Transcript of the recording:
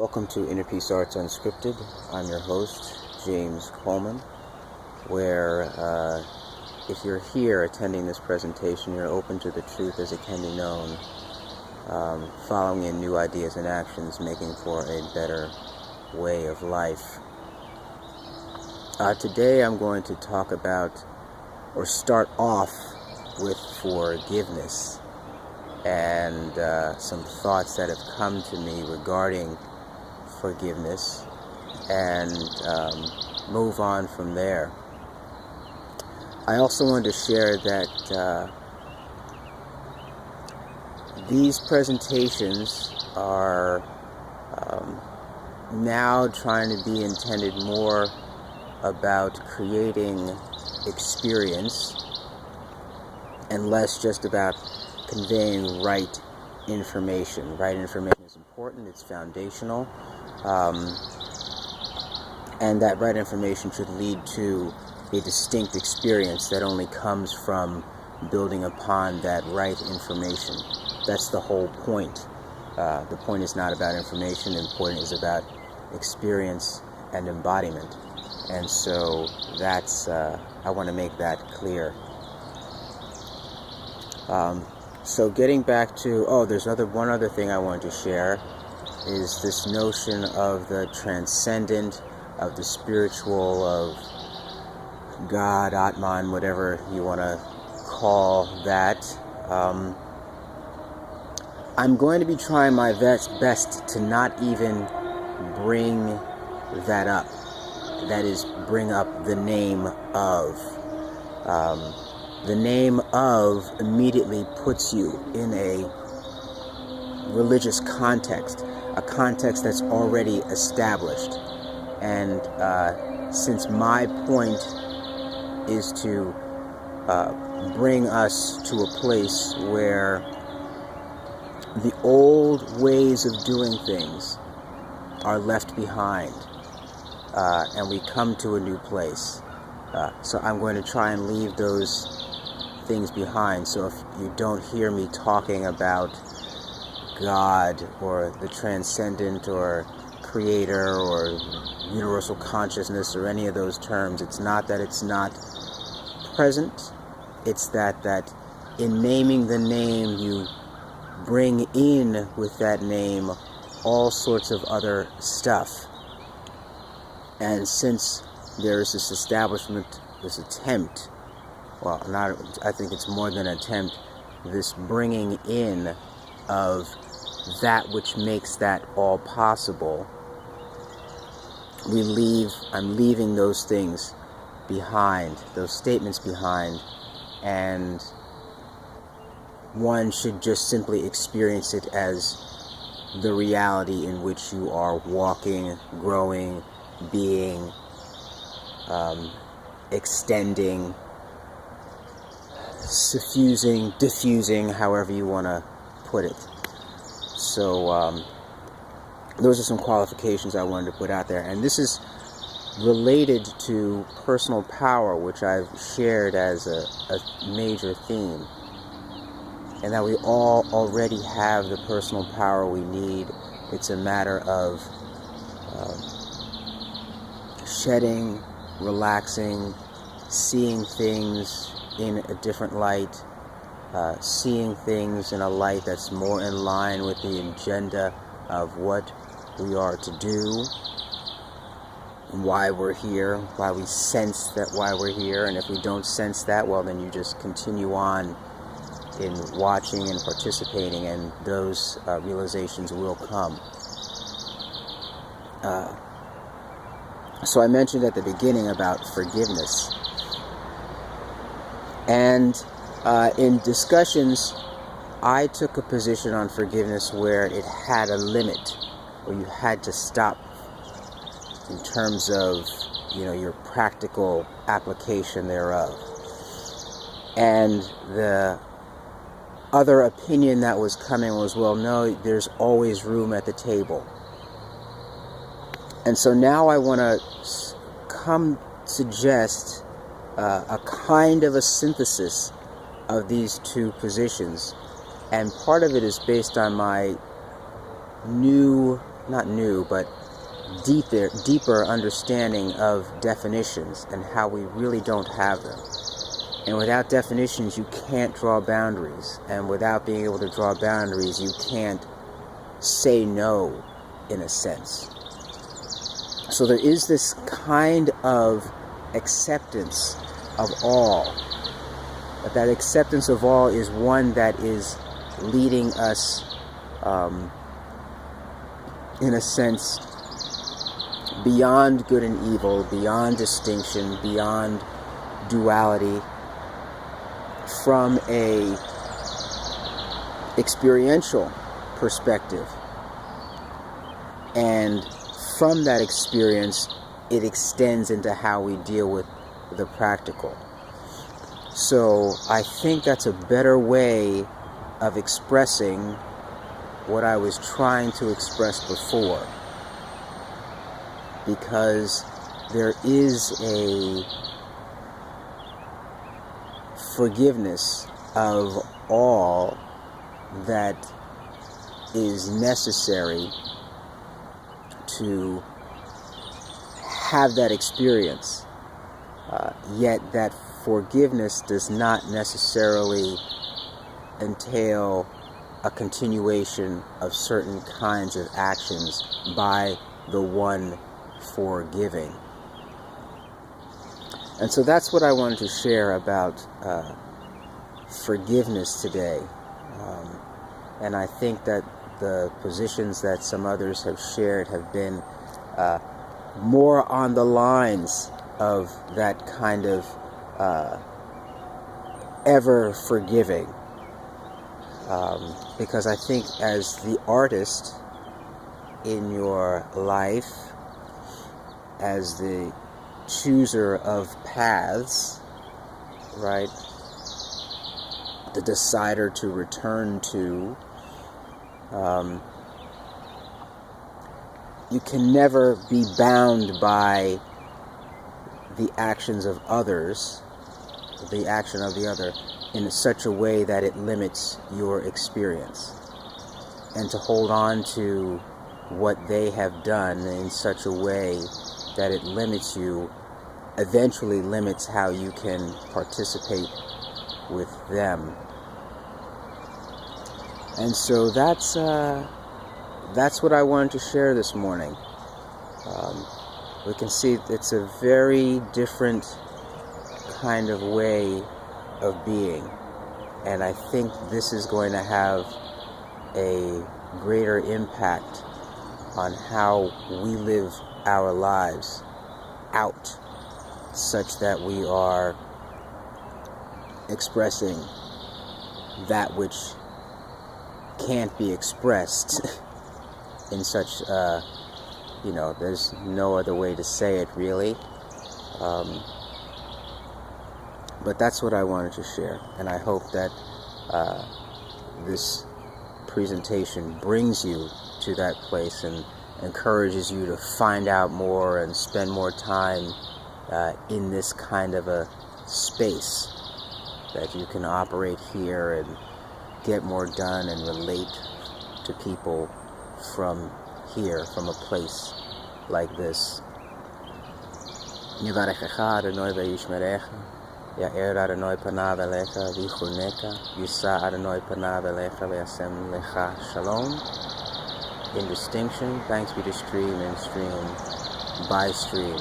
Welcome to Inner Peace Arts Unscripted. I'm your host, James Coleman, where if you're here attending this presentation, you're open to the truth as it can be known, following in new ideas and actions, making for a better way of life. Today I'm going to talk about, or start off with, forgiveness and some thoughts that have come to me regarding forgiveness, and move on from there. I also wanted to share that these presentations are now trying to be intended more about creating experience and less just about conveying right information. Right information is important, it's foundational, and that right information should lead to a distinct experience that only comes from building upon that right information. That's the whole point. The point is not about information, the point is about experience and embodiment. And so that's, I want to make that clear. So getting back to, there's one other thing I wanted to share, is this notion of the transcendent, of the spiritual, of God, Atman, whatever you want to call that. I'm going to be trying my best to not even bring that up. That is, bring up the name of. The name of immediately puts you in a religious context, a context that's already established. And since my point is to bring us to a place where the old ways of doing things are left behind, and we come to a new place. So I'm going to try and leave those things behind. So if you don't hear me talking about God or the transcendent or creator or universal consciousness or any of those terms, it's not that it's not present, it's that in naming the name you bring in with that name all sorts of other stuff. And since there's this establishment, this attempt, I think it's more than an attempt, this bringing in of that which makes that all possible, I'm leaving those things behind, those statements behind, and one should just simply experience it as the reality in which you are walking, growing, being, extending, suffusing, diffusing, however you want to put it. So those are some qualifications I wanted to put out there, and this is related to personal power, which I've shared as a major theme, and that we all already have the personal power we need. It's a matter of shedding, relaxing, seeing things in a different light, seeing things in a light that's more in line with the agenda of what we are to do, why we're here, why we sense that why we're here. And if we don't sense that, well, then you just continue on in watching and participating, and those realizations will come. So I mentioned at the beginning about forgiveness. And in discussions, I took a position on forgiveness where it had a limit, where you had to stop in terms of, your practical application thereof. And the other opinion that was coming was, well, no, there's always room at the table. And so now I want to suggest a kind of a synthesis of these two positions. And part of it is based on my new not new, but deeper understanding of definitions and how we really don't have them. And without definitions, you can't draw boundaries. And without being able to draw boundaries, you can't say no, in a sense. So there is this kind of acceptance of all. But that acceptance of all is one that is leading us, in a sense, beyond good and evil, beyond distinction, beyond duality, from a experiential perspective. And from that experience, it extends into how we deal with the practical. So I think that's a better way of expressing what I was trying to express before, because there is a forgiveness of all that is necessary to have that experience. Yet that forgiveness does not necessarily entail a continuation of certain kinds of actions by the one forgiving. And so that's what I wanted to share about forgiveness today. And I think that the positions that some others have shared have been more on the lines of that kind of ever forgiving. Because I think as the artist in your life, as the chooser of paths, right, the decider to return to, you can never be bound by the actions of others, the action of the other, in such a way that it limits your experience. And to hold on to what they have done in such a way that it limits you, eventually limits how you can participate with them. And so that's what I wanted to share this morning. We can see it's a very different kind of way of being, and I think this is going to have a greater impact on how we live our lives out, such that we are expressing that which can't be expressed in such, there's no other way to say it, really. But that's what I wanted to share, and I hope that this presentation brings you to that place and encourages you to find out more and spend more time in this kind of a space, that you can operate here and get more done and relate to people from here, from a place like this. Yivarechecha Adonai v'yishmerecha, Ya'er Adonai panav elecha v'yichuneka, Yisa Adonai panav elecha v'yasem lecha shalom. In distinction, thanks be to stream and stream by stream.